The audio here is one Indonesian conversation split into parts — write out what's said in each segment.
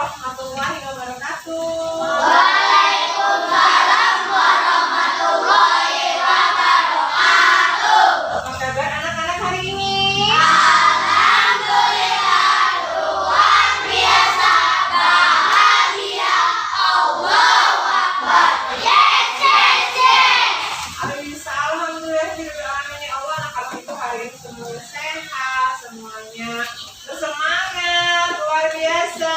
warahmatullahi wabarakatuh. Waalaikumsalam warahmatullahi wabarakatuh. Apa kabar anak-anak hari ini? Alhamdulillah, luar biasa, bahagia. Allahu Akbar. Yes, yes, yes. Bisa alhamdulillah ya Allah, anak-anak itu hari ini semua sehat, semuanya bersemangat, luar biasa.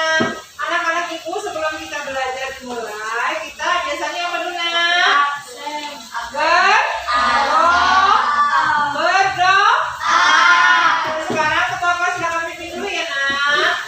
Anak-anak itu sebelum kita belajar dimulai, kita biasanya apa dulu nak? Berdoa. Sekarang ketua kelas silakan pimpin dulu ya nak.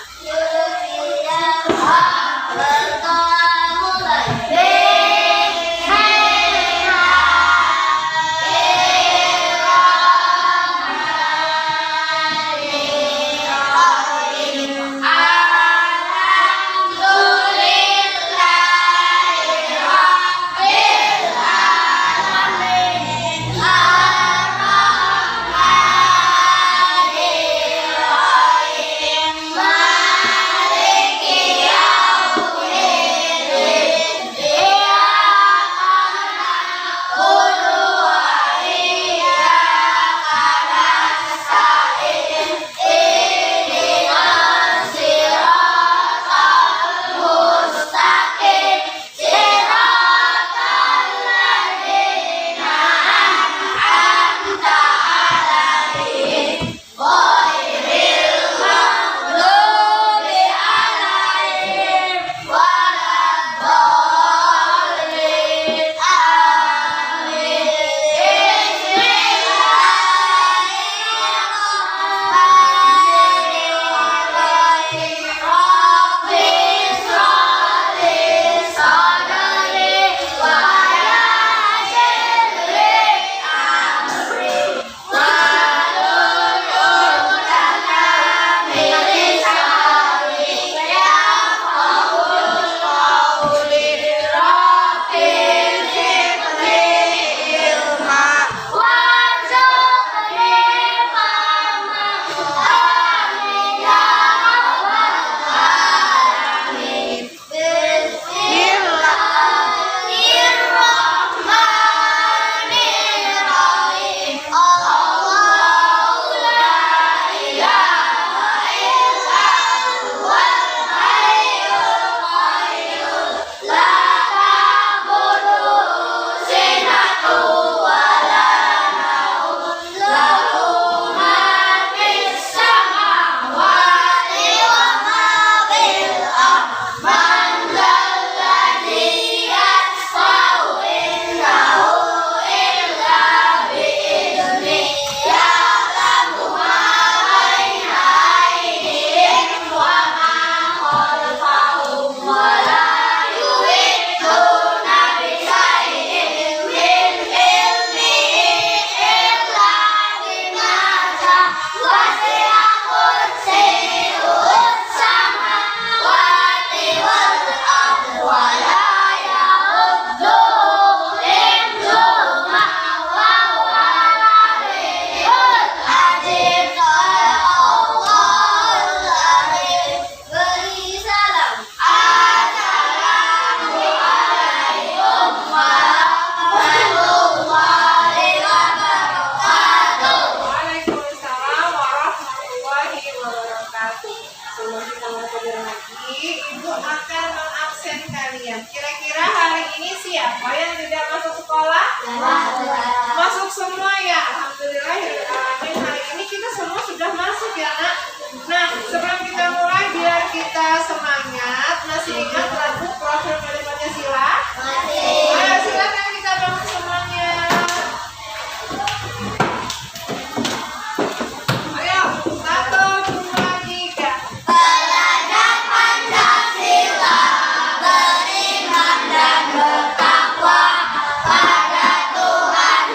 Ibu akan mengabsen kalian. Kira-kira hari ini siapa yang tidak masuk sekolah? Masuk semua ya. Alhamdulillah hari ini kita semua sudah masuk ya nak. Nah sebelum kita mulai biar kita semangat, masih ingat lagu profil dari Pancasila? Masih. Silakan kita bangun semuanya. Ayo 1, 2, 3. Belajar Pancasila, beriman dan bertakwa pada Tuhan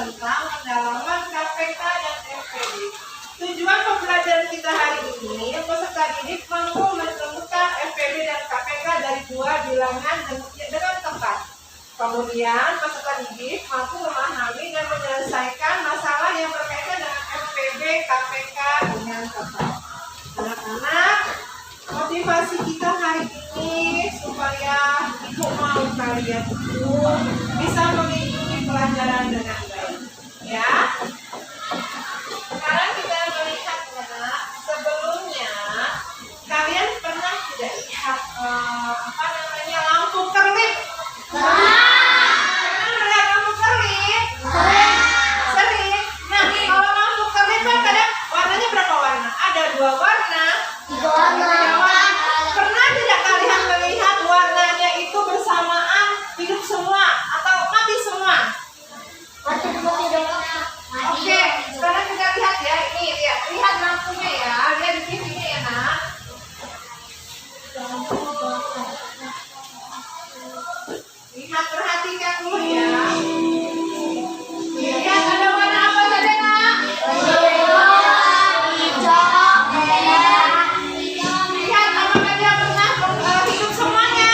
tentang pendalaman KPK dan FPD. Tujuan pembelajaran kita hari ini, peserta didik mampu menemukan FPD dan KPK dari dua bilangan dengan tepat. Kemudian peserta didik mampu memahami dan menyelesaikan masalah yang berkaitan dengan FPD, KPK dengan tepat. Anak-anak, motivasi kita hari ini supaya ibu mau kalian itu bisa mengikuti pelajaran dengan baik, ya. Sekarang kita melihat, anak, sebelumnya kalian pernah tidak lihat lampu kerlip? Pernah melihat lampu kerlip? Sering. Nah, kalau lampu kerlip kan kadang warnanya berapa warna? Ada 2 warna. 3 warna. Pernah tidak kalian melihat warnanya itu bersamaan hidup semua atau mati semua? Oke, sekarang kita lihat ya, ini lihat lampunya ya, lihat di TV-nya ya nak. Lihat, perhatikan dulu ya. Lihat ada warna apa saja nak? Lihat apakah dia pernah hidup semuanya?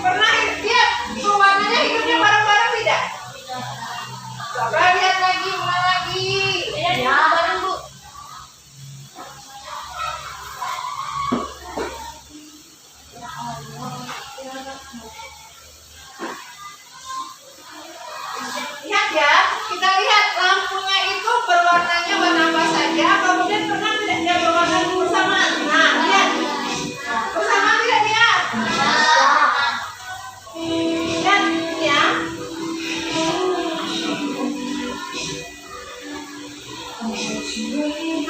Pernah lihat tuh warnanya hidupnya bareng-bareng tidak? Coba lihat lagi, ulang lagi. Ya, bareng Bu. Lihat ya, kita lihat lampunya itu berwarnanya warna apa saja, kemudian pernah tidak dia berwarna bersamaan. Nah, lihat. Bersamaan tidak dia? Lihat ya.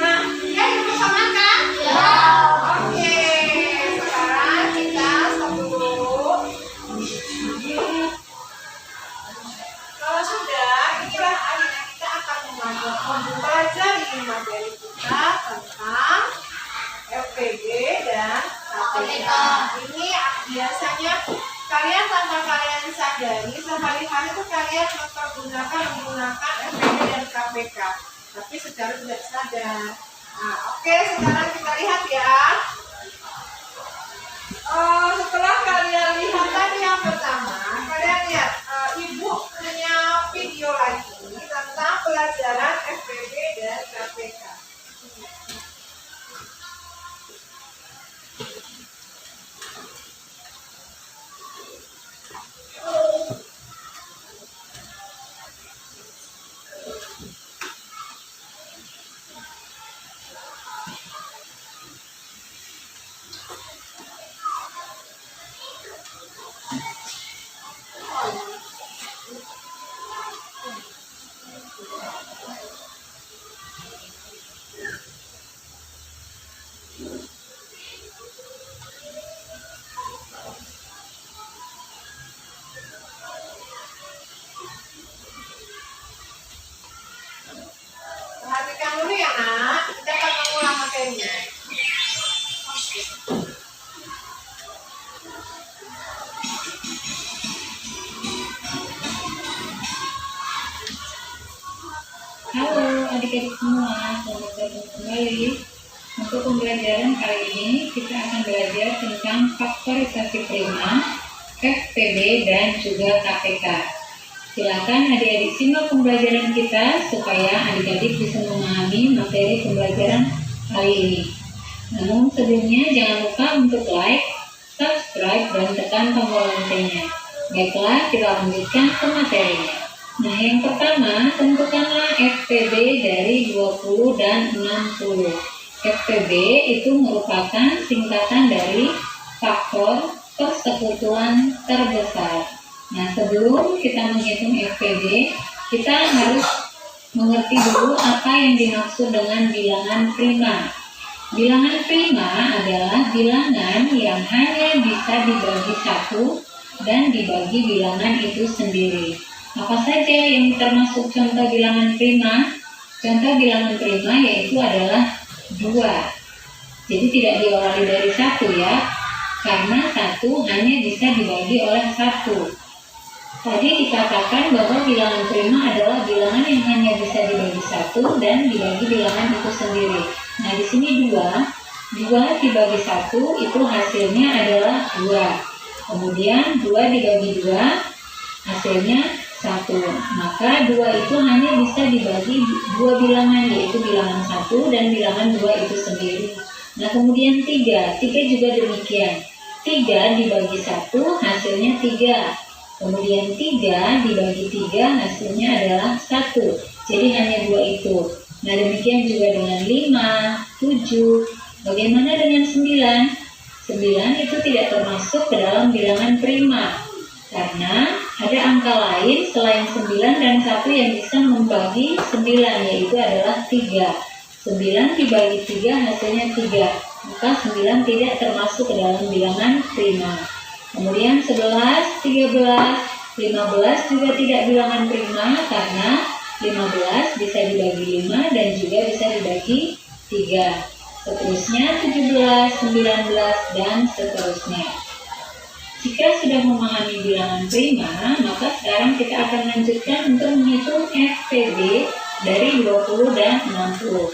Nah, ya itu bersamaan kan? Ya. Oke, sekarang kita stop dulu. Kalau sudah, inilah akhirnya kita akan mempelajari materi kita tentang FPD dan KPK. Ini biasanya kalian tanpa kalian sadari sehari-hari itu kalian menggunakan FPD dan KPK, tapi secara tidak sadar. Nah, oke, sekarang kita lihat ya. Setelah kalian lihat tadi yang pertama, kalian lihat ibu punya video lagi tentang pelajaran FPD dan KPK. Perhatikan dulu ya nak, kita akan mengulang materinya. Halo adik-adik semua, selamat datang kembali. Untuk pembelajaran kali ini kita akan belajar tentang faktorisasi prima, FPD dan juga KPK. Silakan adik-adik simak pembelajaran kita supaya adik-adik bisa memahami materi pembelajaran kali ini. Namun sebelumnya jangan lupa untuk like, subscribe, dan tekan tombol loncengnya. Baiklah, kita lanjutkan ke materinya. Nah, yang pertama, tentukanlah FPD dari 20 dan 60. FPB itu merupakan singkatan dari faktor persekutuan terbesar. Nah, sebelum kita menghitung FPB, kita harus mengerti dulu apa yang dimaksud dengan bilangan prima. Bilangan prima adalah bilangan yang hanya bisa dibagi 1 dan dibagi bilangan itu sendiri. Apa saja yang termasuk contoh bilangan prima? Contoh bilangan prima yaitu adalah 2. Jadi tidak diawali dari 1 ya, karena 1 hanya bisa dibagi oleh 1. Tadi dikatakan bahwa bilangan prima adalah bilangan yang hanya bisa dibagi 1 dan dibagi bilangan itu sendiri. Nah, di sini 2 dibagi 1 itu hasilnya adalah 2. Kemudian 2 dibagi 2 hasilnya 1. Maka 2 itu hanya bisa dibagi 2 bilangan, yaitu bilangan 1 dan bilangan 2 itu sendiri. Nah, kemudian 3 juga demikian. 3 dibagi 1 hasilnya 3. Kemudian 3 dibagi 3 hasilnya adalah 1. Jadi hanya 2 itu. Nah, demikian juga dengan 5, 7. Bagaimana dengan 9? 9 itu tidak termasuk ke dalam bilangan prima. Karena ada angka lain selain 9 dan 1 yang bisa membagi 9, yaitu adalah 3. 9 dibagi 3 hasilnya 3. Maka 9 tidak termasuk ke dalam bilangan prima. Kemudian 11, 13, 15 juga tidak bilangan prima karena 15 bisa dibagi 5 dan juga bisa dibagi 3. Seterusnya 17, 19, dan seterusnya. Jika sudah memahami bilangan prima, maka sekarang kita akan lanjutkan untuk menghitung FPB dari 20 dan 60.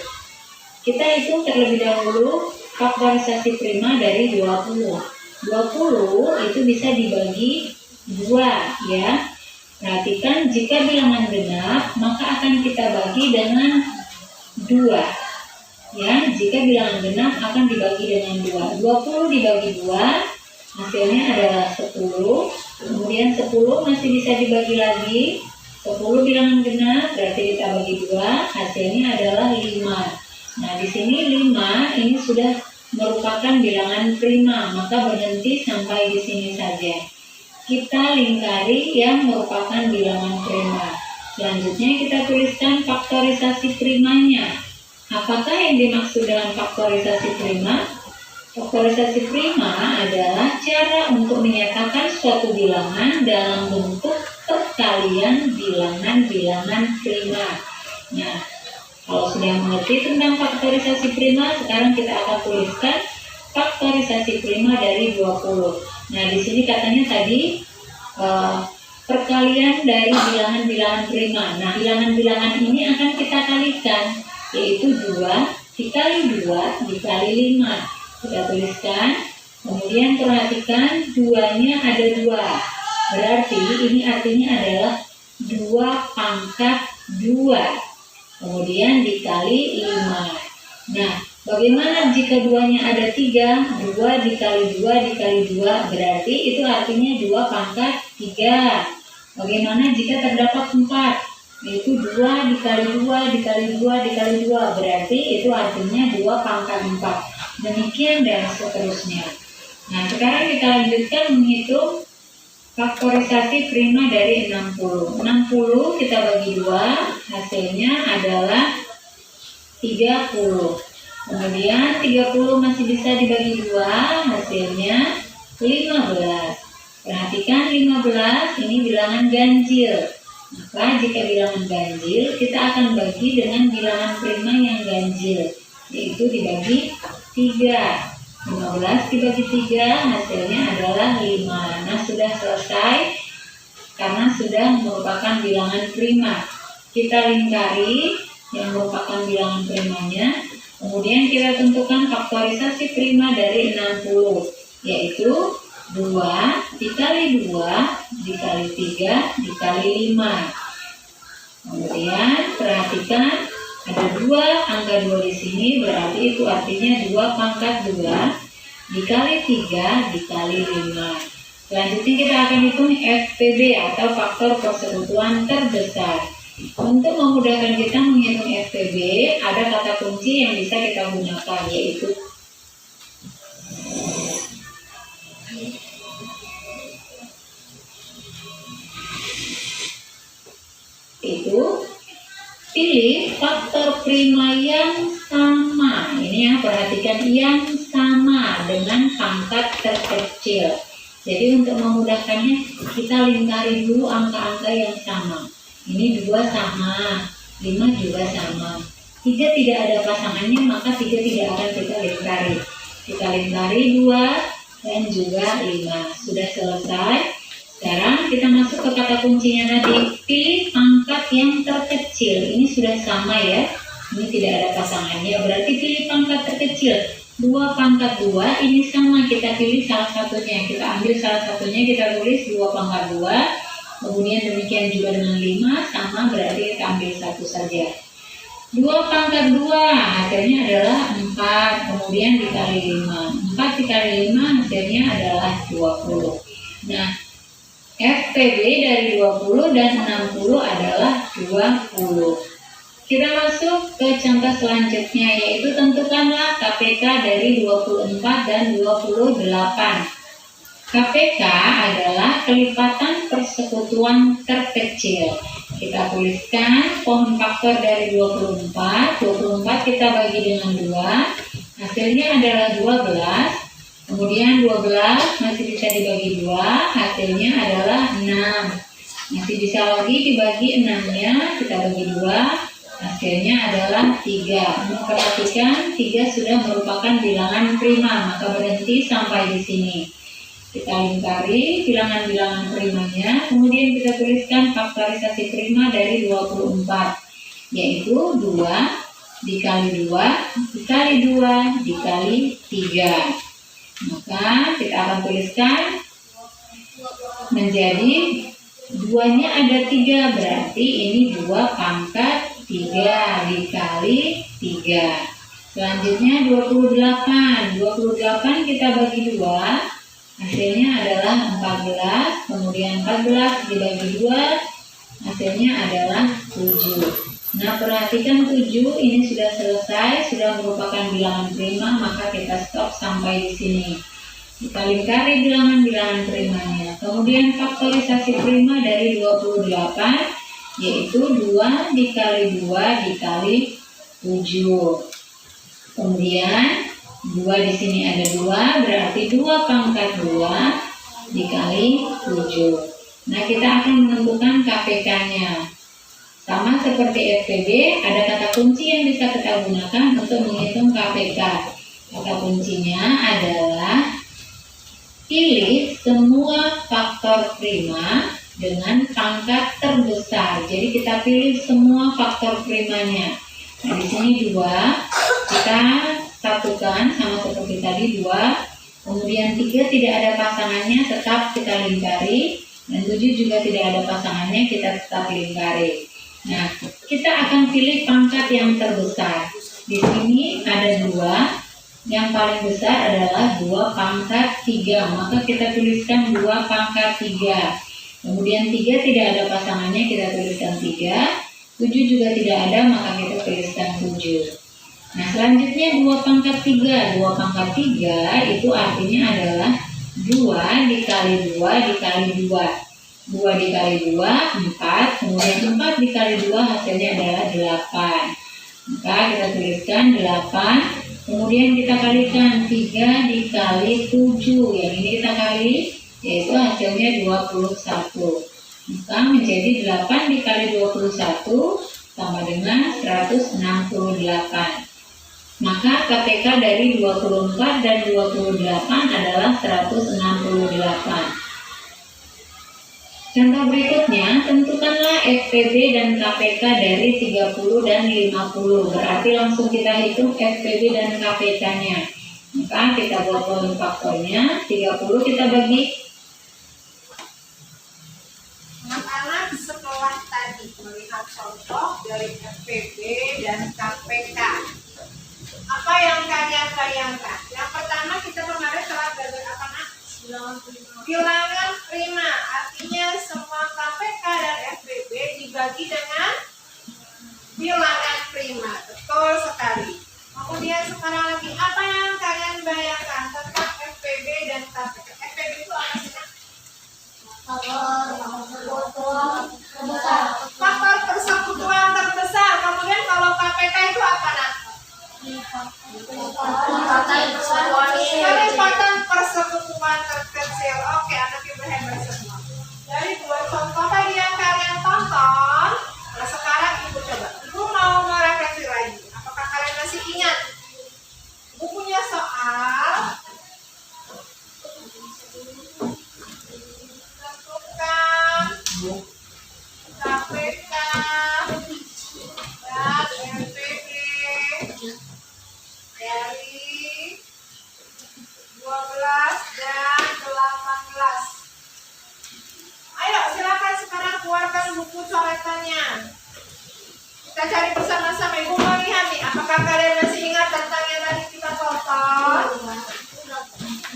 Kita hitung terlebih dahulu faktorisasi prima dari 20. 20 itu bisa dibagi 2 ya. Perhatikan jika bilangan genap maka akan kita bagi dengan 2 ya. Jika bilangan genap akan dibagi dengan 2. 20 dibagi 2 hasilnya adalah 10. Kemudian 10 masih bisa dibagi lagi. 10 bilangan genap berarti kita bagi 2 hasilnya adalah 5. Nah, di sini 5 ini sudah merupakan bilangan prima, maka berhenti sampai di sini saja. Kita lingkari yang merupakan bilangan prima. Selanjutnya kita tuliskan faktorisasi primanya. Apakah yang dimaksud dengan faktorisasi prima? Faktorisasi prima adalah cara untuk menyatakan suatu bilangan dalam bentuk perkalian bilangan-bilangan prima. Nah, kalau sudah mengerti tentang faktorisasi prima, sekarang kita akan tuliskan faktorisasi prima dari 20. Nah, di sini katanya tadi perkalian dari bilangan-bilangan prima. Nah, bilangan-bilangan ini akan kita kalikan, yaitu 2 dikali 2 dikali 5. Kita tuliskan, kemudian perhatikan 2-nya ada 2. Berarti ini artinya adalah 2 pangkat 2. Kemudian dikali 5. Nah, bagaimana jika 2-nya ada 3? 2 dikali 2 dikali 2 berarti itu artinya 2 pangkat 3. Bagaimana jika terdapat 4? Yaitu 2 dikali 2 dikali 2 dikali 2 berarti itu artinya 2 pangkat 4. Demikian dan seterusnya. Nah, sekarang kita lanjutkan menghitung faktorisasi prima dari 60. 60 kita bagi 2, hasilnya adalah 30. Kemudian 30 masih bisa dibagi 2, hasilnya 15. Perhatikan 15 ini bilangan ganjil. Maka jika bilangan ganjil, kita akan bagi dengan bilangan prima yang ganjil, yaitu dibagi 3. 15 dibagi 3 hasilnya adalah 5. Nah, sudah selesai karena sudah merupakan bilangan prima. Kita lingkari yang merupakan bilangan primanya. Kemudian kita tentukan faktorisasi prima dari 60, yaitu 2 dikali 2 dikali 3 dikali 5. Kemudian perhatikan ada 2 angka 2 di sini, berarti itu artinya 2 pangkat 2 dikali 3 dikali 5. Selanjutnya kita akan hitung FPB atau faktor persekutuan terbesar. Untuk memudahkan kita menghitung FPB, ada kata kunci yang bisa kita gunakan, yaitu pilih faktor prima yang sama. Ini ya, perhatikan yang sama dengan pangkat terkecil. Jadi untuk memudahkannya kita lingkari dulu angka-angka yang sama. Ini 2 sama, 5 juga sama. 3 tidak ada pasangannya, maka 3 tidak akan kita lingkari. Kita lingkari 2 dan juga 5. Sudah selesai. Sekarang kita masuk ke kata kuncinya tadi. Pilih pangkat yang terkecil. Ini sudah sama ya. Ini tidak ada pasangannya. Berarti pilih pangkat terkecil. 2 pangkat 2 ini sama. Kita pilih salah satunya. Kita ambil salah satunya. Kita tulis 2 pangkat 2. Kemudian demikian juga dengan 5. Sama berarti kita ambil satu saja. 2 pangkat 2 hasilnya adalah 4. Kemudian dikali 5. 4 dikali 5 hasilnya adalah 20. Nah, FPB dari 20 dan 60 adalah 20. Kita masuk ke contoh selanjutnya, yaitu tentukanlah KPK dari 24 dan 28. KPK adalah kelipatan persekutuan terkecil. Kita tuliskan pohon faktor dari 24. 24 kita bagi dengan 2. Hasilnya adalah 12. Kemudian 12 masih bisa dibagi 2. Hasilnya adalah 6. Masih bisa lagi dibagi 6-nya. Kita bagi 2. Hasilnya adalah 3. Perhatikan 3 sudah merupakan bilangan prima, maka berhenti sampai di sini. Kita lingkari bilangan-bilangan primanya, kemudian kita tuliskan faktorisasi prima dari 24, yaitu 2 dikali 2 dikali 2 dikali 3. Maka kita akan tuliskan menjadi 2-nya ada 3, berarti ini 2 pangkat 3 dikali 3. Selanjutnya 28. 28 kita bagi 2. Hasilnya adalah 14. Kemudian 14 dibagi 2. Hasilnya adalah 7. Nah, perhatikan 7 ini sudah selesai, sudah merupakan bilangan prima, maka kita stop sampai di sini. Kita lingkari bilangan-bilangan primanya. Kemudian faktorisasi prima dari 28, yaitu 2 dikali 2 dikali 7. Kemudian 2 di sini ada 2, berarti 2 pangkat 2 dikali 7. Nah, kita akan menentukan KPK-nya. Sama seperti FPB, ada kata kunci yang bisa kita gunakan untuk menghitung KPK. Kata kuncinya adalah pilih semua faktor prima dengan pangkat terbesar. Jadi kita pilih semua faktor primanya. Nah, di sini 2, kita satukan sama seperti tadi 2. Kemudian 3 tidak ada pasangannya, tetap kita lingkari. Dan 7 juga tidak ada pasangannya, kita tetap lingkari. Nah, kita akan pilih pangkat yang terbesar. Di sini ada 2. Yang paling besar adalah 2 pangkat 3. Maka kita tuliskan 2 pangkat 3. Kemudian 3 tidak ada pasangannya, kita tuliskan 3. 7 juga tidak ada, maka kita tuliskan 7. Nah, selanjutnya 2 pangkat 3. 2 pangkat 3 itu artinya adalah 2 dikali 2 dikali 2. 2 dikali 2, 4. Kemudian 4 dikali 2 hasilnya adalah 8. Maka kita tuliskan 8. Kemudian kita kalikan 3 dikali 7. Yang ini kita kali, yaitu hasilnya 21. Maka menjadi 8 dikali 21 sama dengan 168. Maka KPK dari 24 dan 28 adalah 168. Contoh berikutnya, tentukanlah FPB dan KPK dari 30 dan 50. Berarti langsung kita hitung FPB dan KPK-nya. Maka kita buat pohon faktornya. 30 kita bagi. Anak-anak setelah tadi melihat contoh dari FPB dan KPK, apa yang kalian bayangkan? Yang pertama kita kemarin telah belajar apa, nak? Bilangan prima, artinya semua KPK dan FPB dibagi dengan bilangan prima. Betul sekali. Kemudian sekarang lagi, apa yang kalian bayangkan tentang FPB dan KPK? FPB itu apa sih? Faktor persekutuan terbesar. Kemudian kalau KPK itu apa, nak? Kelipatan persekutuan terkecil. Oke, anak ibu hebat semua. Dari 2 contoh tadi yang kalian tonton, nah sekarang ibu coba. Ibu mau merefleksi lagi. Apakah kalian masih ingat? Ibu punya soal. Tentukan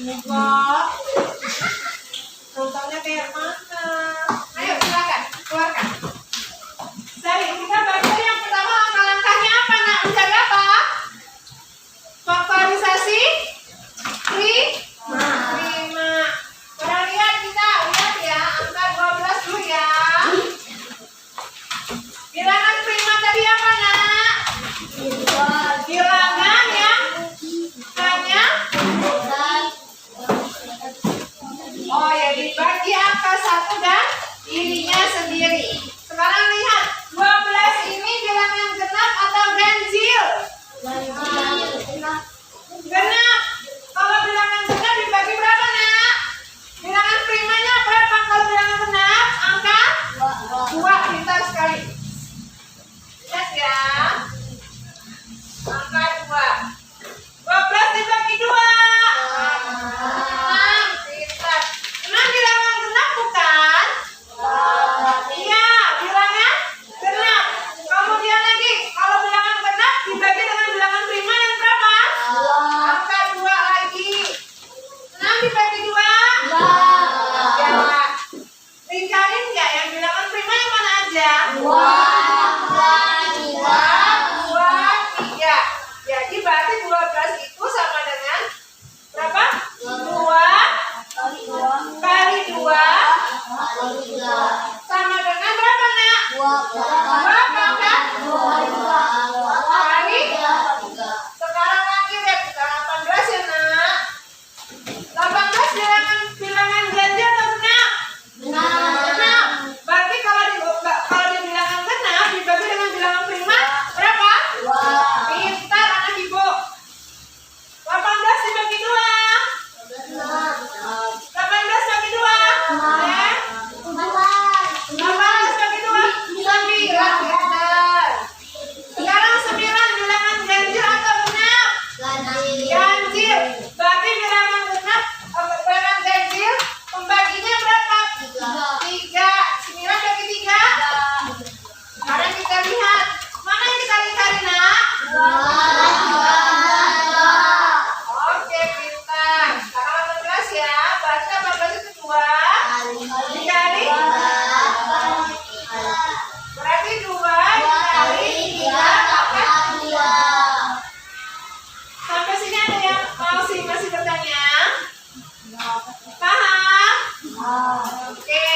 Enggak. Nontonnya kayak mana? Ayo silakan, keluarkan. Sari, kita baca yang pertama langkah-langkahnya apa nak? Mencari apa? Faktorisasi prima. Pernah lihat kita? Lihat ya, angka 12 dulu ya. Bilangan prima tadi apa nak? Bilangan yang hanya oh ya dibagi angka 1 dan ininya sendiri. Sekarang lihat 12 ini bilangan genap atau ganjil? Genap. Kalau bilangan genap dibagi berapa nak? Bilangan primanya berapa kalau bilangan genap? Angka 2. Pintar sekali. Lihat ya. Angka 2. 12 dibagi 2. 6. Pintar. 6 bilangan genap bukan? Iya, bilangan genap. Kemudian lagi, kalau bilangan genap dibagi dengan bilangan prima yang berapa? Angka 2 lagi. 6 dibagi 2? Ya. Ringkarin nggak yang bilangan prima yang mana aja? 2, 3. Jadi berarti 12 itu sama dengan berapa? 2 kali 2 sama dengan berapa nak? 2 pangkat kali. Sekarang lagi lihat kita 18 ya nak. 18 bilangan ganjil atau genap? Genap. Berarti kalau di bilangan genap dibagi dengan bilangan prima berapa? Pintar anak ibu. 18 dibagi 2. 18 bagi 2. 18 bagi 2. 9. Pintar. Sekarang 9 bilangan ganjil atau genap? Ganjil. Berarti bilangan genap bilangan ganjil pembaginya berapa? 3. 9 bagi 3. Sekarang kita lihat mana yang kita lingkari nak? Oke pintar. Sekarang 18 ya. Baca 18 itu 2 dikali. Berarti 2 dikali 3 pangkat 2. Sampai sini ada yang masih bertanya? Paham? Oke.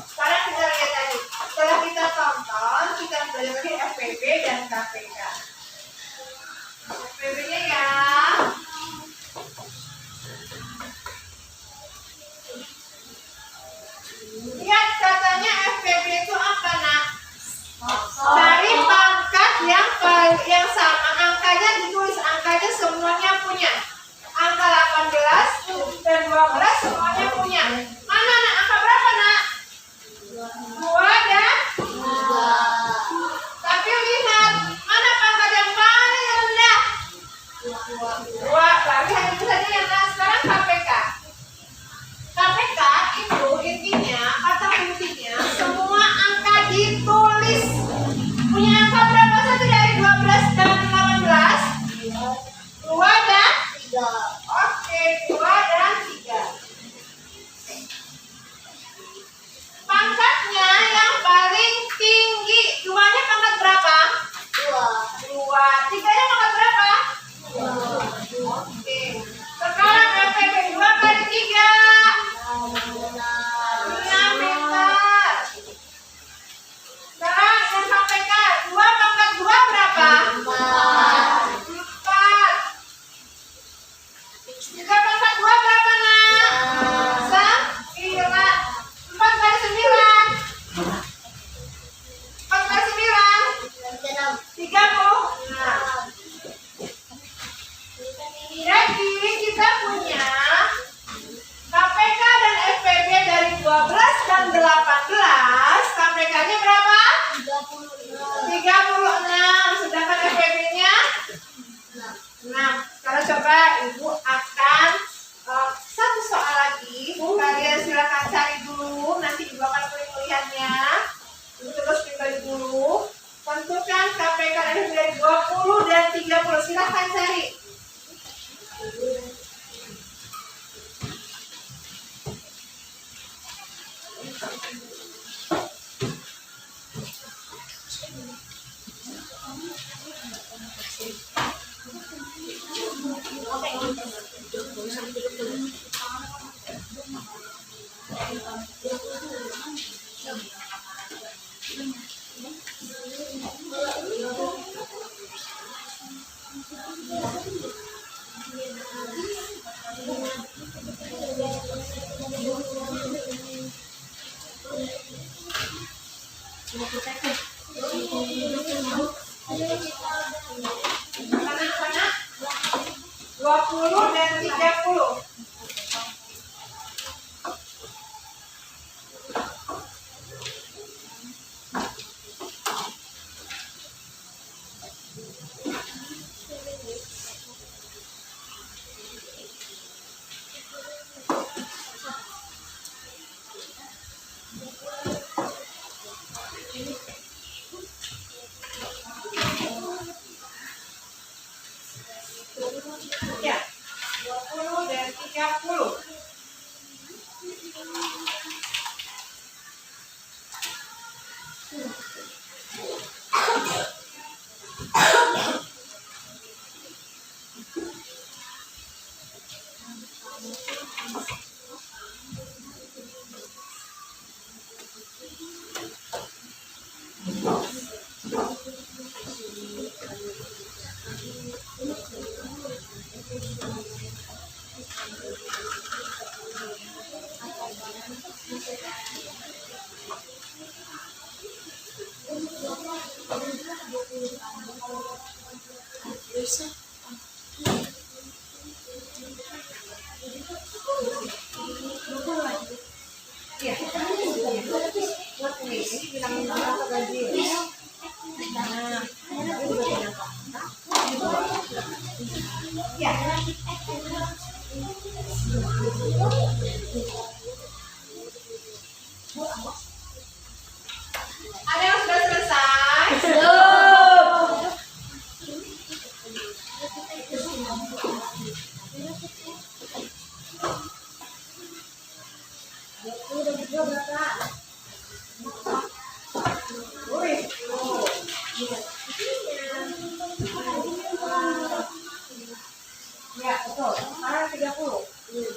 Sekarang kita lihat tadi. Setelah kita tonton, kita belajar lagi FPB dan KPK. FPB-nya ya. Lihat katanya FPB itu apa nak? Dari pangkat yang sama, angkanya ditulis, angkanya semuanya punya. Angka 18 dan 12 semuanya punya. Mana nak? Angka berapa nak? 2 dan 3. Tapi lihat, mana pangkat yang paling rendah? 2. Berarti hanya itu saja yang nah. Sekarang KPK. KPK itu intinya, kata intinya, semua angka ditulis. Punya angka berapa saja dari 12 dan 18? 2 dan 3. Oke, 2 dan 3. Pangkatnya yang paling tinggi. 2-nya pangkat berapa? 2. 3-nya pangkat berapa? 2. Oke. Sekarang FPB 2 kali 3. 6 meter. Sekarang yang KPK 2 pangkat 2 berapa? 4. 3 pangkat 2 berapa nak? 9. 4 kali 9. 4 kali 9. 36. Jadi kita punya KPK dan FPB dari 12 dan 18. KPK-nya berapa? 36. Sedangkan FPB-nya 6. Sekarang coba ibu akan satu soal lagi. Kalian silakan cari dulu. Nanti ibu akan melihatnya. Terus tinggal dulu. Tentukan KPK dan FPB dari 20 dan 30. Silakan cari. Anak-anak 20 dan 30. Ya, 20 dan 30. Ya, ini bilangin berapa gaji. Nah, ya. Ada yang sudah selesai? Ya, betul. Sekarang 30.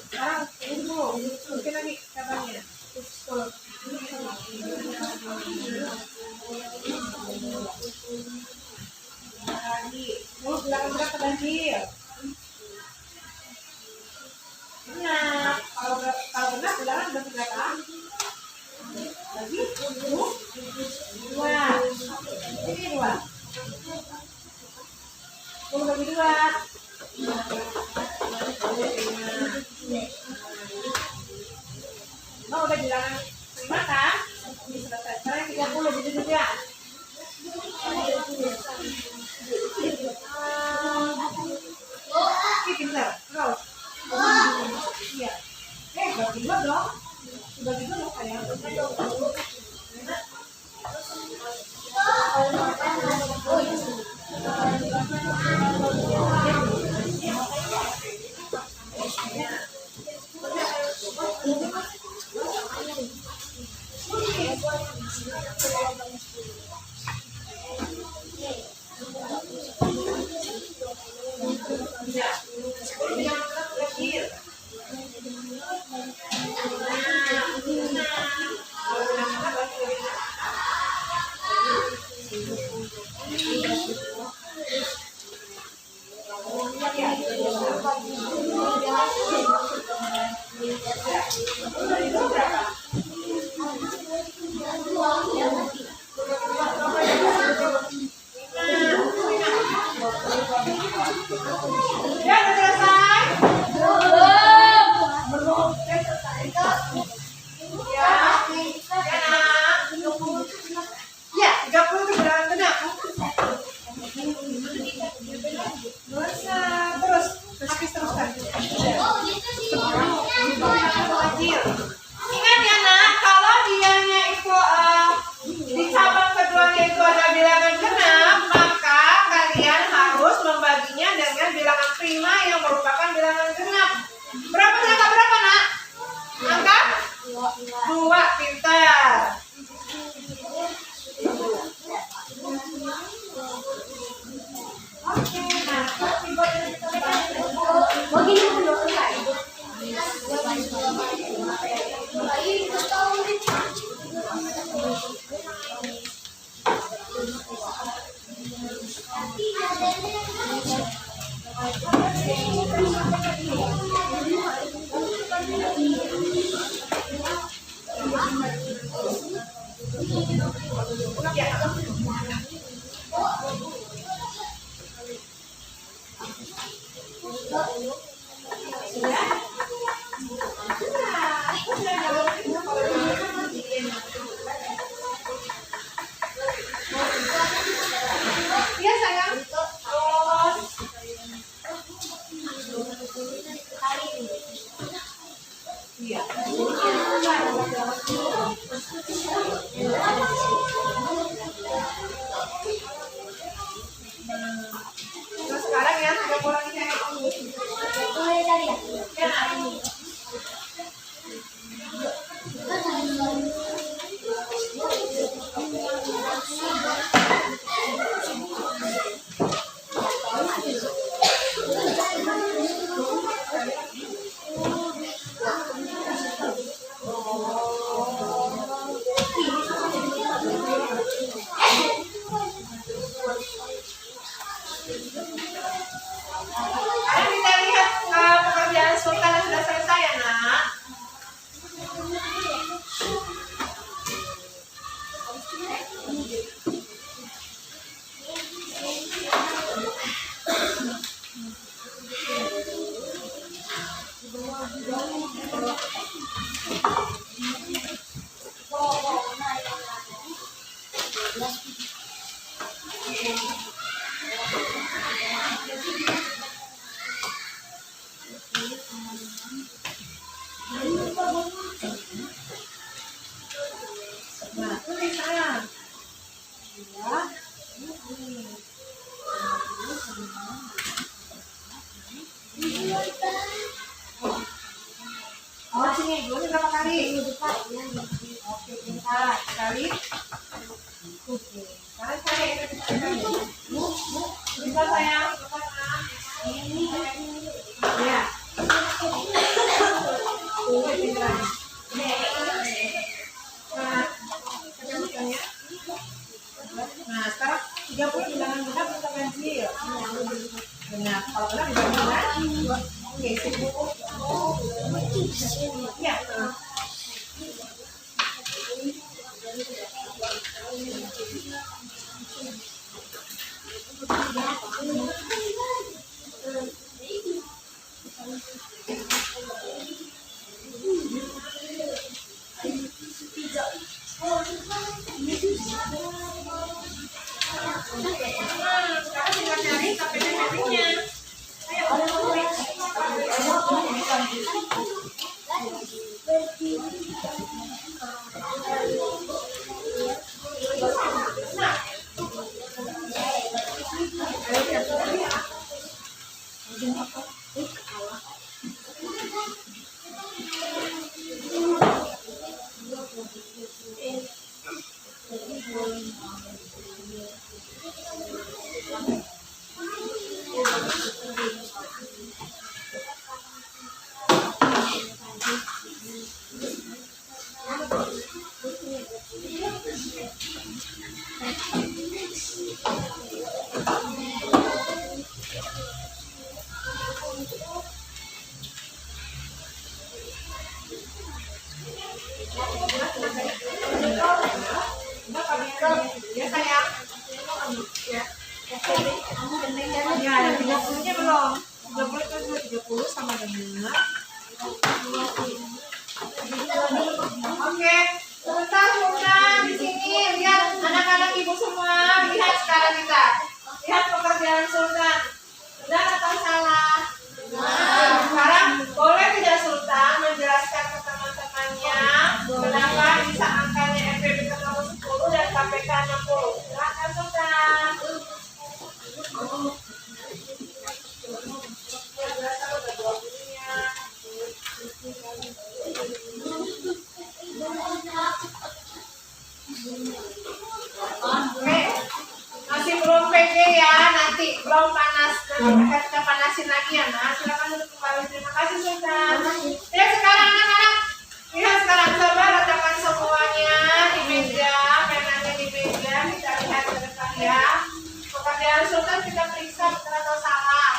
Sekarang 20. Mungkin lagi katanya. Lagi. Mau bilang berapa ganjil? Benar. Kalau benar bilangan udah berapa? Lagi 2. Ini 2. 10 bagi 2. Oh, udah bilangan 5 kan? Ini selesai. Sekarang 30 gitu juga. Ini pintar. Terus. Iya. Bagi 2 dong. Bagi 2 dong sayang. 2 pintar. Oke, nah iya sayang. Iya. Nah, sekarang ya, 3 orang cewek. Ya. Sekarang kita lihat pekerjaan sultan yang sudah selesai ya nak. Nah, tulis sayang. Ya. Oh, sini dulu berapa kali? Oke, pintar. Sekali. Oke. Sekarang saya bisa sayang. Ya. Oke, pintar. Nah, sekarang 30 bilangan benar atau ganjil? Benar. Kalau benar dibandingkan. Oke, sip. Ya. Sekarang tinggal nyari KPP-nya. Ya sayang. Ya. Ya, yang 30-nya belum. 30 itu 30 sama dengan. Oke, sebentar Sultan di sini lihat anak-anak ibu semua, lihat sekarang kita. Lihat pekerjaan Sultan. Benar atau salah? Nah, sekarang boleh tidak Sultan menjelaskan ke teman-temannya kenapa bisa angkanya FPB ketemu 10 dan KPK 60? Silakan Sultan. belum panas. Nanti kita panasin lagi ya, Nak. Silakan duduk kembali. Terima kasih, Sultan. Ya, sekarang anak-anak. Lihat sekarang, coba letakkan semuanya di meja. Penanya di meja. Kita lihat ke depan ya. Pekerjaan Sultan kita periksa benar atau salah.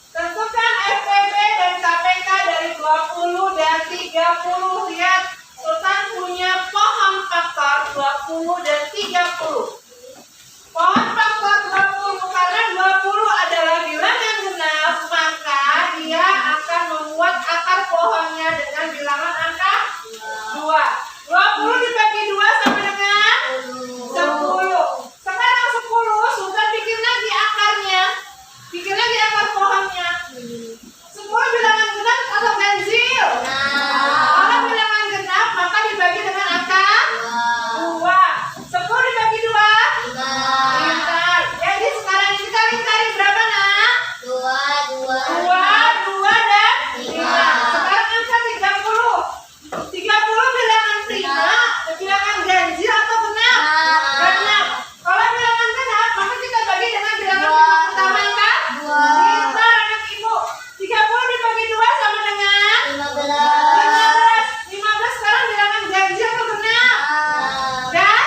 Tentukan FPB dan KPK dari 20 dan 30. Lihat, Sultan punya pohon faktor 20 dan 30. Pohon faktor 20 karena 20 adalah bilangan genap, maka dia akan membuat akar pohonnya dengan bilangan angka 2. 20 dibagi 2 sama dengan 10. Sekarang 10, Sultan bikin lagi akarnya. Bikin lagi akar pohonnya. 10 bilangan genap atau ganjil? Kalau bilangan genap, maka dibagi dengan angka 2. 10 dibagi 2? Pintar. Jadi sekarang kita lingkari berapa, Nak? 2, 2 dan 5. Sekarang angka 30. 30 bilangan prima, bilangan ganjil atau genap? Genap. Kalau bilangan genap, maka kita bagi dengan bilangan prima pertama angka 2. Pintar anak ibu. 30 dibagi 2 sama dengan 15. 15 sekarang bilangan ganjil atau genap? Dan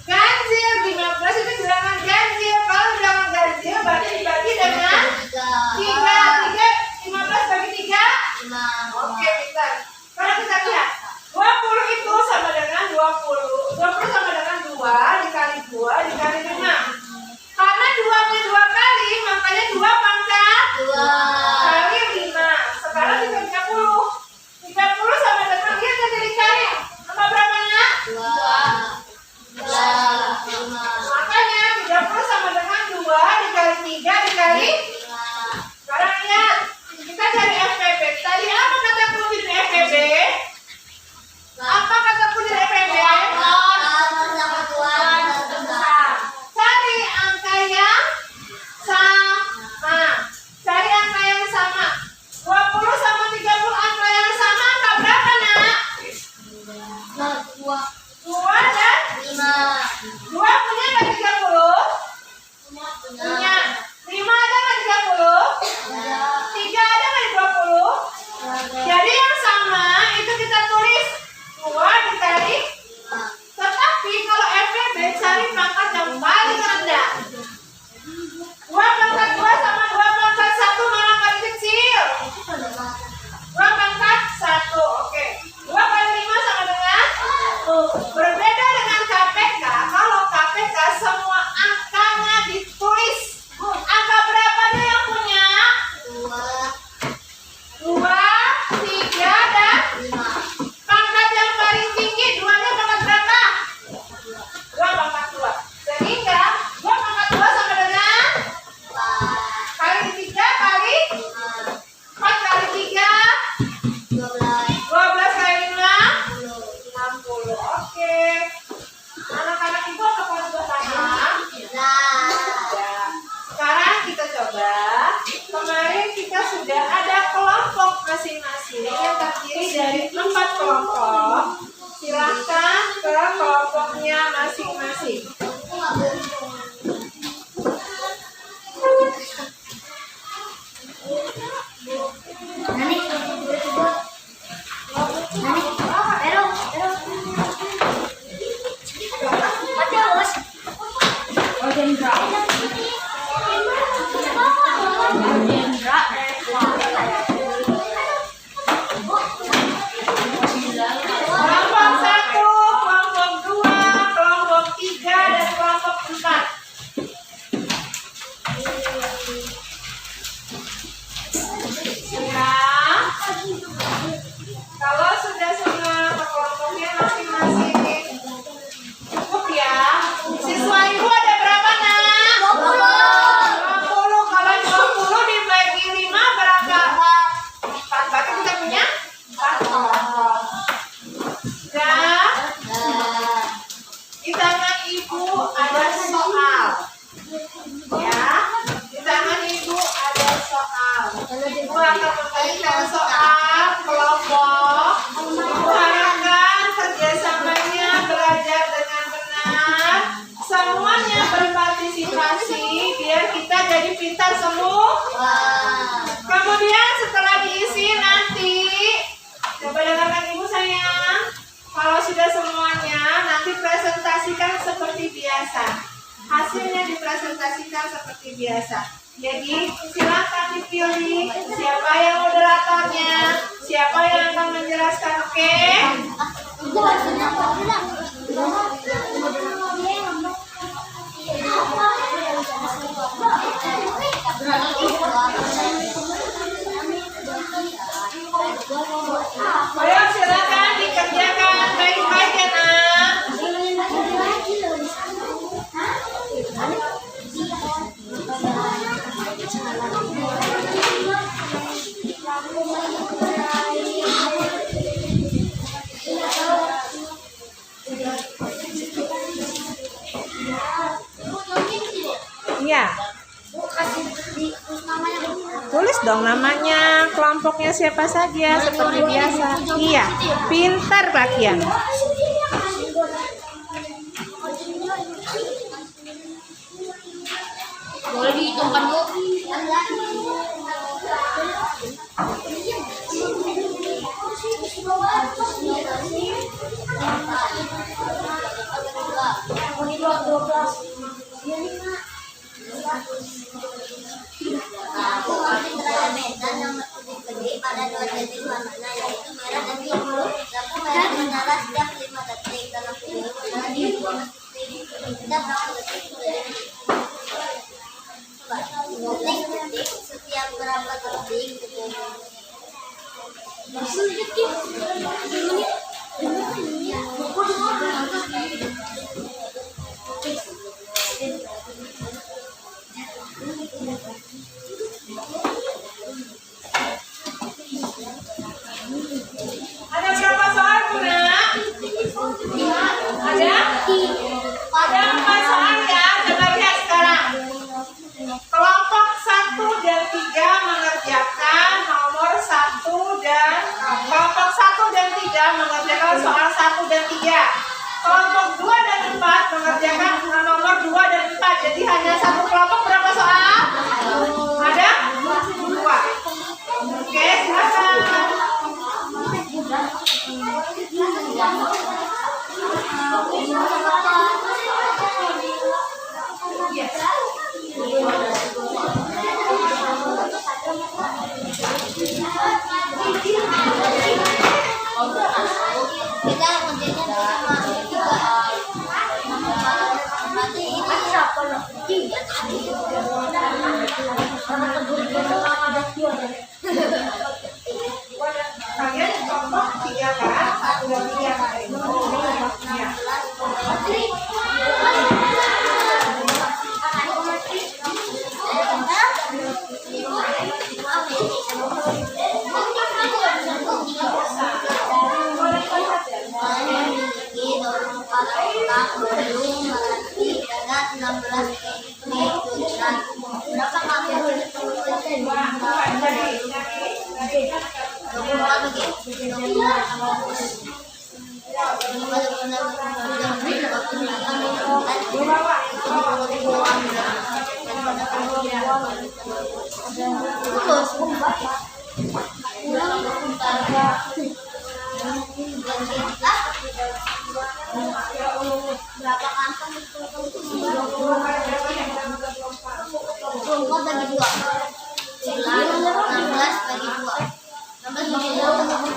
ganjil. 15 itu bilangan ganjil. Kalau bilangan ganjil berarti dibagi dengan 3. 15 bagi 3? Oke, pintar. Sekarang kita lihat. 20 itu sama dengan 20. 20 sama dengan 2 dikali 2 dikali 5. Karena 2-nya 2 kali, makanya 2 pangkat 2 kali 5. Sekarang kita 30. 30 sama dengan, lihat aja dikali. Tambah berapa, Nak? 2. Makanya 30 sama dengan 2 dikali 3 dikali. Sekarang lihat, kita cari FPB. Tadi apa kata kunci dari FPB? Apa kata kunci dari FPB? Cari angka yang sama. Cari angka yang sama. 20 sama 30 angka yang sama, angka berapa, Nak? 2 dan 2 punya nggak 30? Punya. 5 ada nggak 30? 3 ada nggak 20? Jadi yang sama itu kita tulis 2 dikali. Tetapi kalau FPB cari pangkat yang paling rendah. 2 pangkat 2 sama 2 pangkat 1 mana paling kecil? 2 pangkat 1. Oke. 2 kali 5 sama dengan 1. Berbeda dengan KPK. Kalau KPK semua angkanya ditulis. Angka berapa dia yang punya? 2, 3 dan 5. Pangkat yang paling tinggi 2-nya pangkat berapa? 2 pangkat 2. Sehingga 2 pangkat 2 sama dengan kali 3 kali 4 kali 3 12 kali 5 60. Oke. Anak-anak ibu apakah sudah paham? Ya. Sekarang kita coba. Kemarin kita sudah ada kelompok masing-masing yang terdiri dari 4 kelompok. Silahkan ke kelompoknya masing-masing. semua. Kemudian setelah diisi nanti, coba dengarkan ibu sayang. Kalau sudah semuanya, nanti presentasikan seperti biasa. Hasilnya dipresentasikan seperti biasa. Jadi silakan dipilih siapa yang moderatornya, siapa yang akan menjelaskan. Oke? Ayo silakan dikerjakan baik-baik ya nak. Iya. Tulis dong namanya, kelompoknya siapa saja seperti biasa. Iya, pintar Bakian. Boleh dihitungkan Bu. Dan yang lebih gede pada dua titik warnanya yaitu merah dan biru. Lampu merah menyala setiap 5 detik. Dalam video menyala di 2 detik. Kita berapa detik? Coba, detik setiap berapa detik? Ada berapa soal Bunda? Ada? Ada 4 soal ya. Coba lihat sekarang. Kelompok 1 dan 3 mengerjakan nomor 1 dan kelompok 1 dan 3 mengerjakan soal 1 dan 3. Kelompok 2 dan 4 mengerjakan nomor 2 dan 4. Jadi hanya satu kelompok berapa soal? Ada 2. Oke, silakan. Kita kerjanya sama juga. Berarti ini siapa loh? Kalian kelompok 3 kan? 1 dan 3 kan? Iya. Memiliki 24 otak, belum mengerti dengan 16 pikiran. Berapa kamu? 24 bagi 2. 16 bagi 2. 16 bagi 9.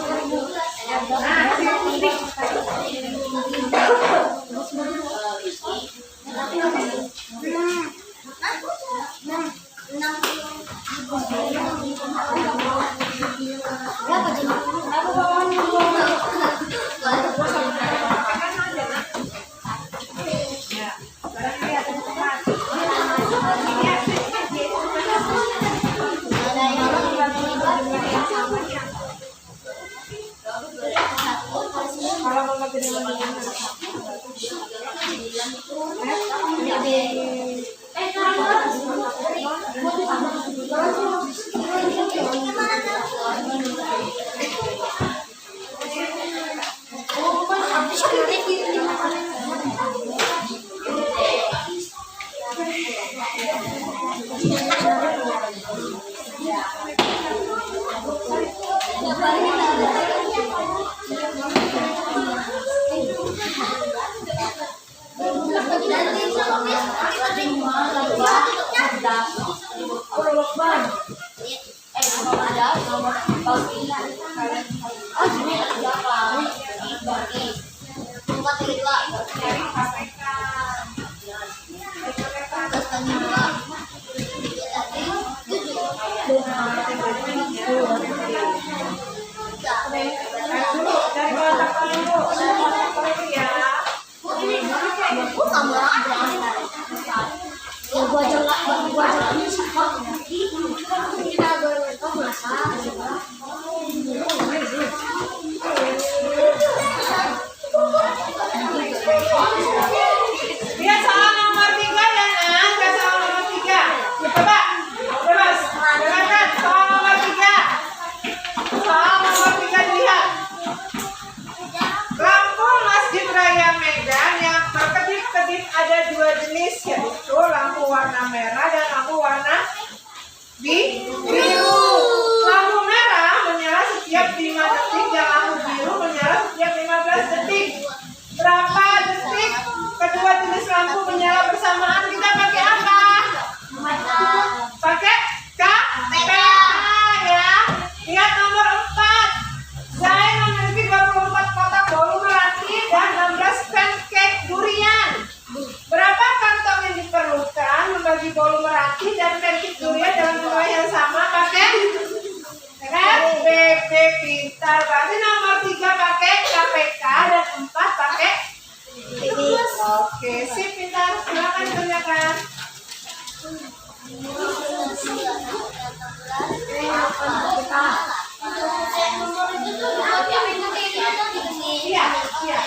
merah dan lampu warna biru. Lampu merah menyala setiap 5 detik dan lampu biru menyala setiap 15 detik. Berapa detik kedua jenis lampu menyala bersamaan? Kita pakai apa? Pakai KPH ya. Lihat nomor 4. Zai memiliki 24 kotak bolu melati dan 16 pancake durian. Berapa kantong yang diperlukan membagi bolu melati dan pancake durian dalam jumlah yang sama? Pakai KPP pintar. Berarti nomor 3 pakai KPK dan 4 pakai. Oke, sip pintar. Silakan dikerjakan. Iya, iya.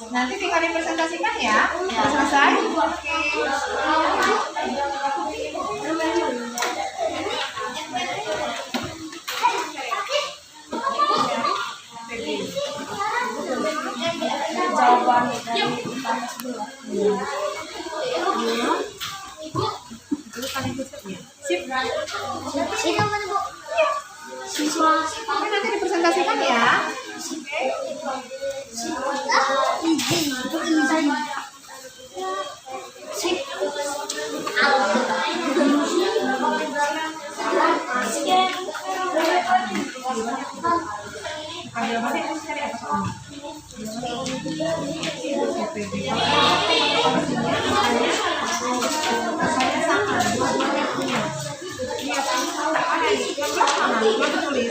Nanti tinggal dipresentasikan ya. Selesai. Jawaban dari siswa nanti dipresentasikan ya. Iya, Maka tulis.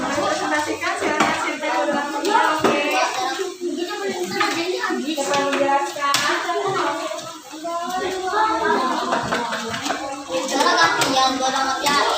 Presentasikan silakan simpel dalam video, oke. Kita menjelaskan. Sekarang gantian, gua udah ngerjain.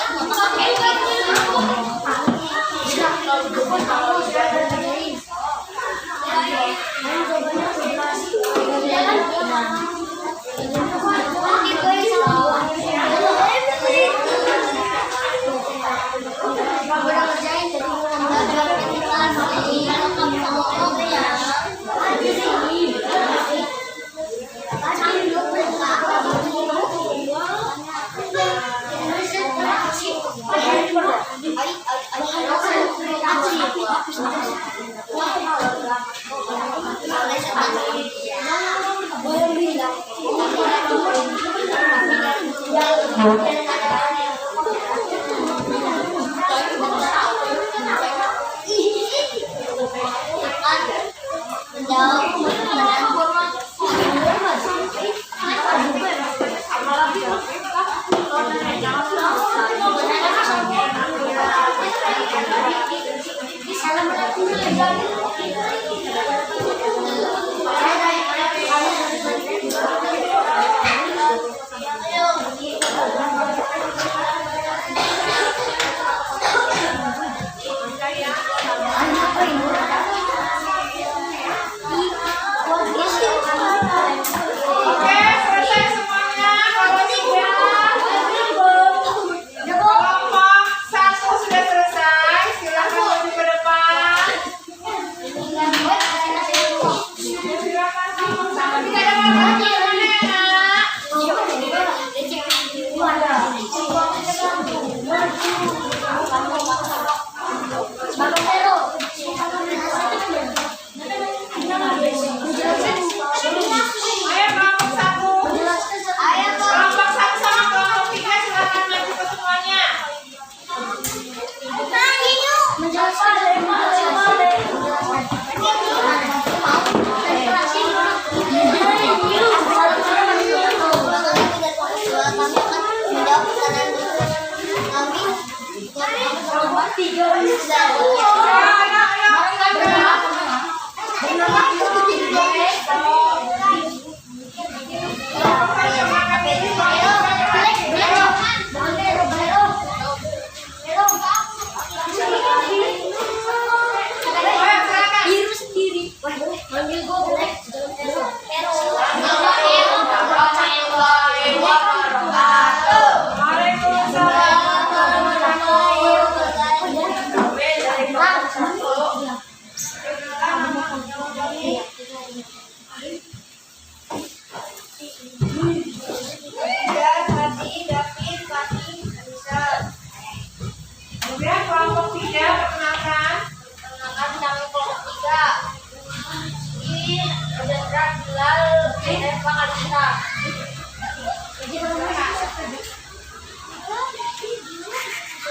Oke, selesai semuanya. Kalau sudah kelompok 1 sudah selesai, silakan maju ke depan. Silakan sama-sama. Tidak ada masalah di mana ya, Nak? Ayo kelompok 1 sama kelompok 3 silakan maju ke semuanya. Kemudian kelompok 3 perkenalkan.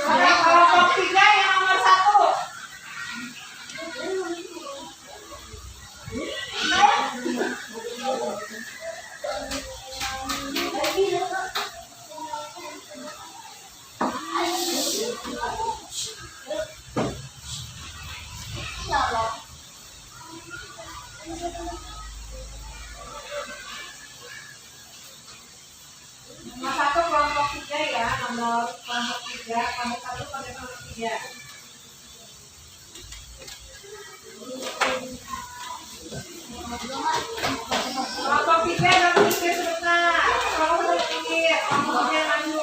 Ada kelompok 3 yang nomor 1. Nomor 1 kelompok 3 ya, nomor kelompok 3, kelompok 1 pada kelompok 3. Kelompok 3 dan pinggir sebentar. Kelompok 1 pinggir, kelompok 3 maju.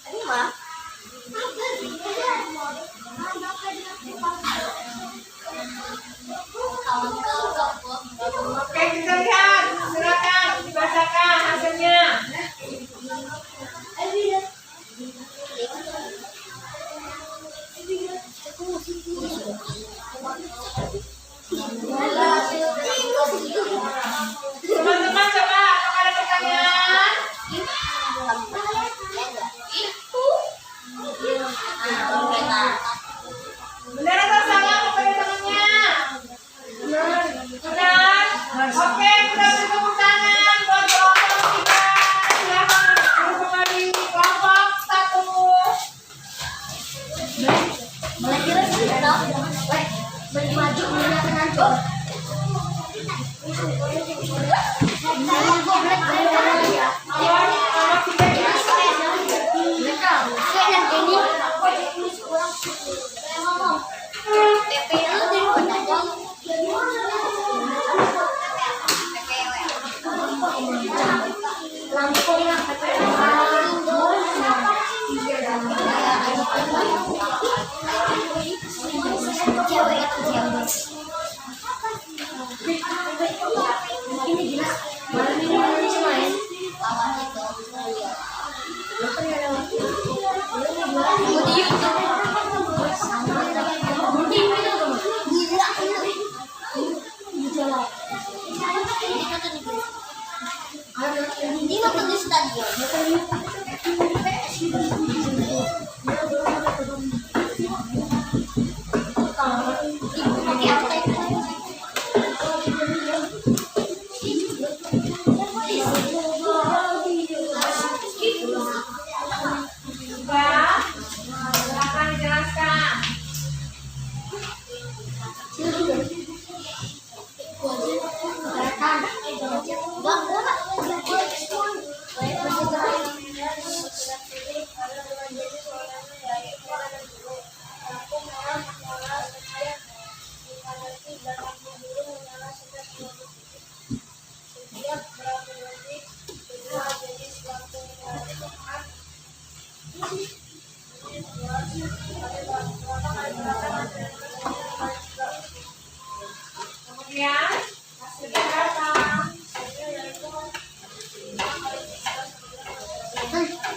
Ini mah tugasnya. Teman-teman coba apakah ada pertanyaan? Benar atau salah kepada temannya? Benar. Oke, kita beri tepuk tangan buat kelompok kita. Silakan duduk kembali. Kelompok 1. Maju menggunakan handphone. Ini nonton di stadion. Sudah? Silakan dijelaskan. Kemudian, hasilnya berapa?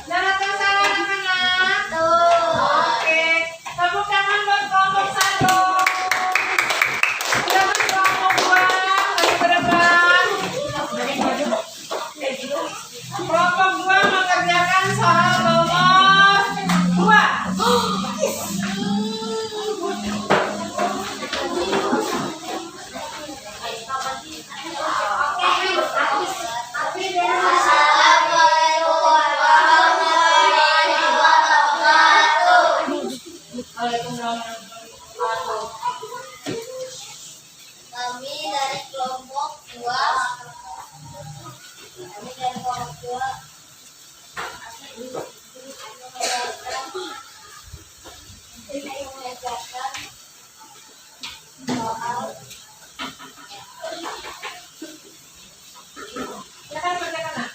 Benar atau salah anak-anak? Oke, tepuk tangan buat kelompok 1. Silakan kelompok 2, maju ke depan. Kelompok 2 mengerjakan soal nomor 2. Kami dari kelompok 2. Mengerjakan soal Silakan kerjakan, Nak.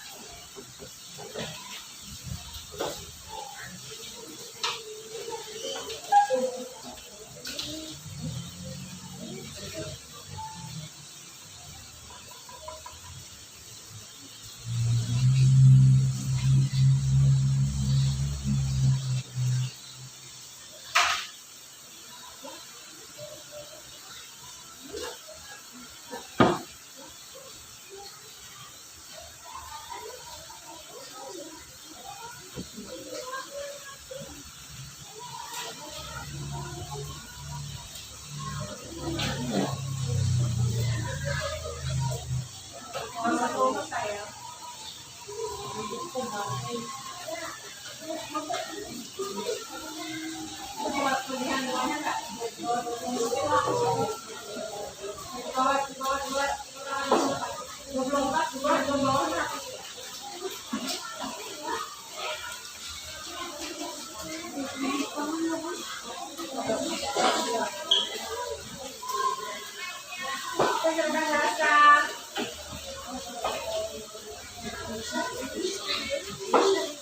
Thank you.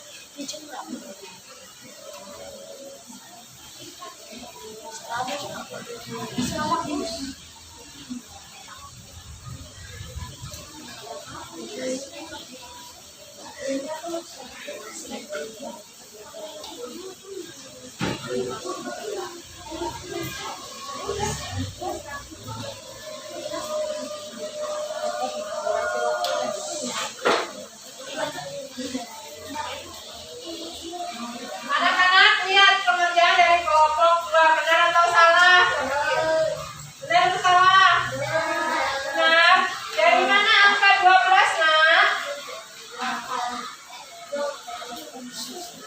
Anak-anak lihat pengerjaan dari kelompok 2 benar atau salah? Benar atau salah? Benar. Dari mana angka 12, nak?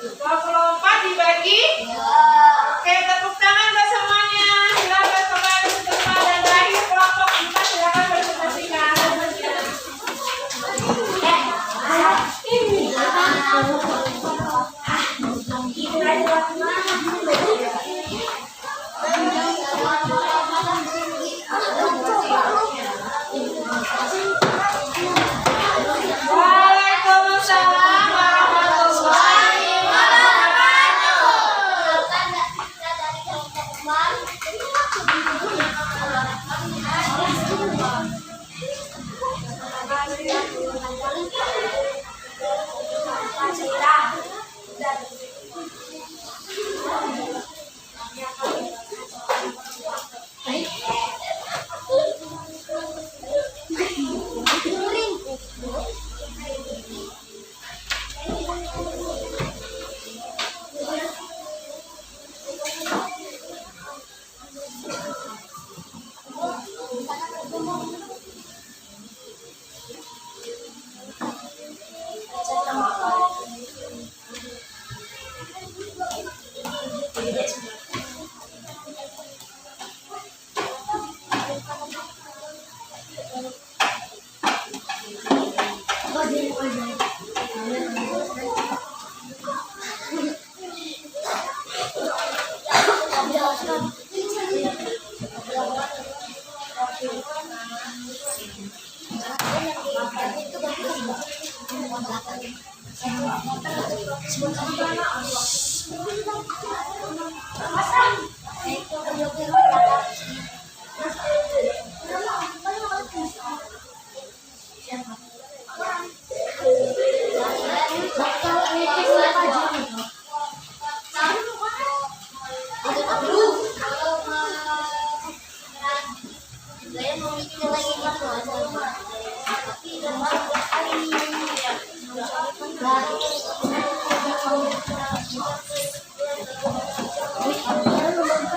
24 dibagi? Oke, tepuk tangan buat semuanya. Silakan kembali ke tempat dan terakhir kelompok 5 silakan presentasikan. Waalaikumsalam warahmatullahi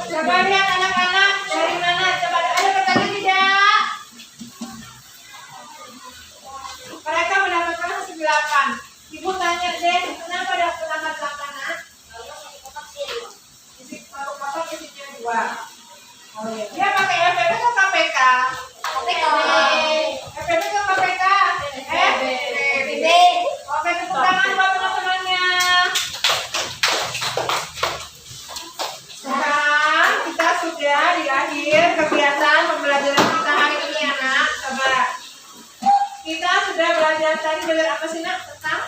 Coba lihat anak-anak dari mana? Coba ada bertanya tidak? Mereka mendapatkan hasil 8. Ibu tanya deh, kenapa dapat 8, nak? Isi kotak isinya 2. Oh iya. Dia pakai FPP atau KPK? FPP atau KPK? FPP. Oke, tepuk tangan buat teman-temannya. Sekarang kita sudah di akhir kegiatan pembelajaran kita hari ini, anak. Coba. Kita sudah belajar tadi belajar apa sih, nak? Tentang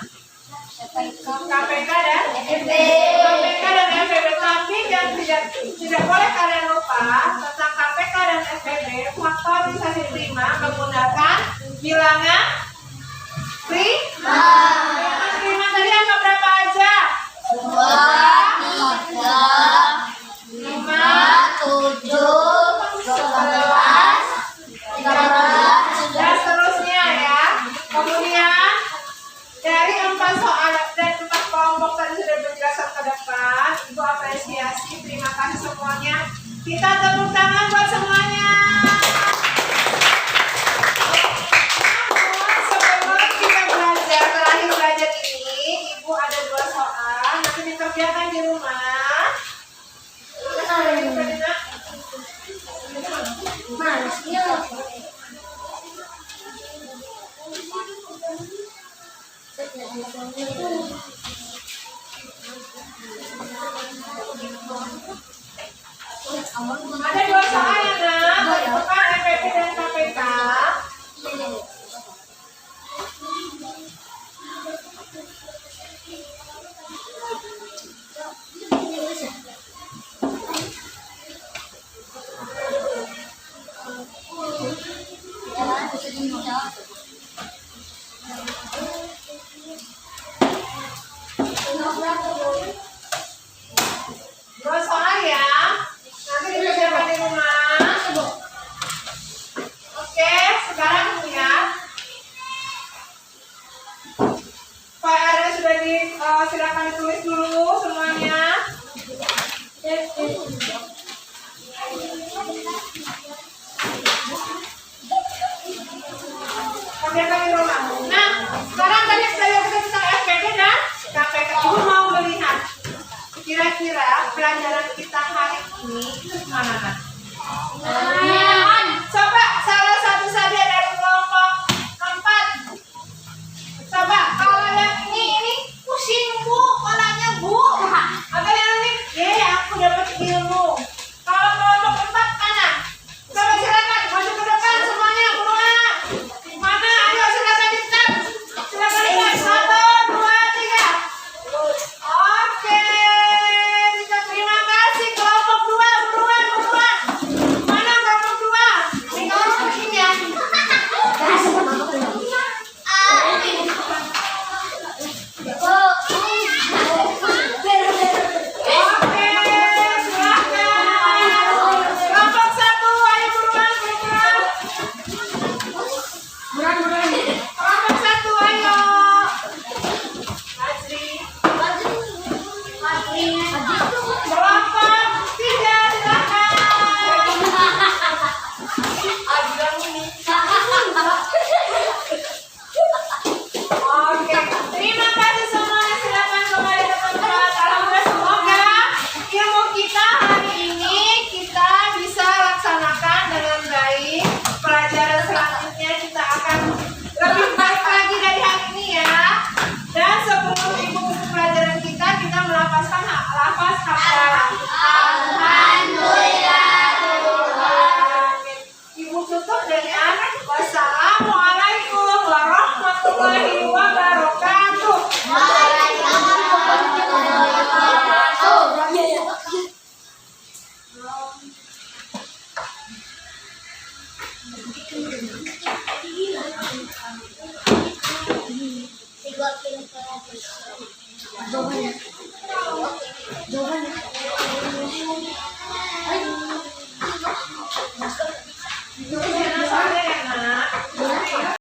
KPK dan FPP. KPK dan FPP, tapi yang tidak boleh kalian lupa tentang KPK dan FPP. Faktor bisa diterima menggunakan bilangan prima. Bilangan prima tadi angka berapa aja? 2, 3, 5, 7, 11, 13, dan seterusnya ya. Kemudian dari 4 soal dan 4 kelompok tadi sudah berjelaskan ke depan. Ibu apresiasi, terima kasih semuanya. Kita tepuk tangan buat semuanya. Sebelum kita terakhir belajar ini, Ibu ada 2 soal. Nanti dikerjakan di rumah. Ada 2 soal ya, nak. Bukan FPP dan KPK. Soal ya. Nanti dikerjakan di rumah. Oke, sekarang lihat. PR sudah silakan ditulis dulu semuanya. Kerjakan di rumah. Nah, sekarang tadi saya tentang FPD dan KPK. Ibu mau melihat kira-kira pelajaran kita hari ini itu kemana nak? Coba salah satu saja dari kelompok 4. Coba kalau yang ini pusing bu, kepalanya bu. Atau yang ini, aku dapat ilmu. Kalau kelompok 4 mana? Coba silakan masuk ke depan semuanya buruan. Mana? Ayo silakan dicat. Silakan dicat. 1, 2, 3. Oke. Dicat. Terima kasih kelompok 2 buruan. Mana kelompok 2? Ini kelompok ini ya. Oke, silakan. Kelompok 1, ayo buruan. Kelompok 1, ayo. Azri. Kelompok 3, silakan. Oke, terima kasih semuanya. Silakan kembali ke tempat. Alhamdulillah, semoga ilmu kita hari ini kita bisa laksanakan dengan baik. Pelajaran selanjutnya kita akan lebih baik lagi dari hari ini ya. Dan sebelum ibu buku pelajaran kita melafazkan lafaz hafalan. Ibu tutup dengan wassalamualaikum warahmatullahi wabarakatuh. Tiga kilo.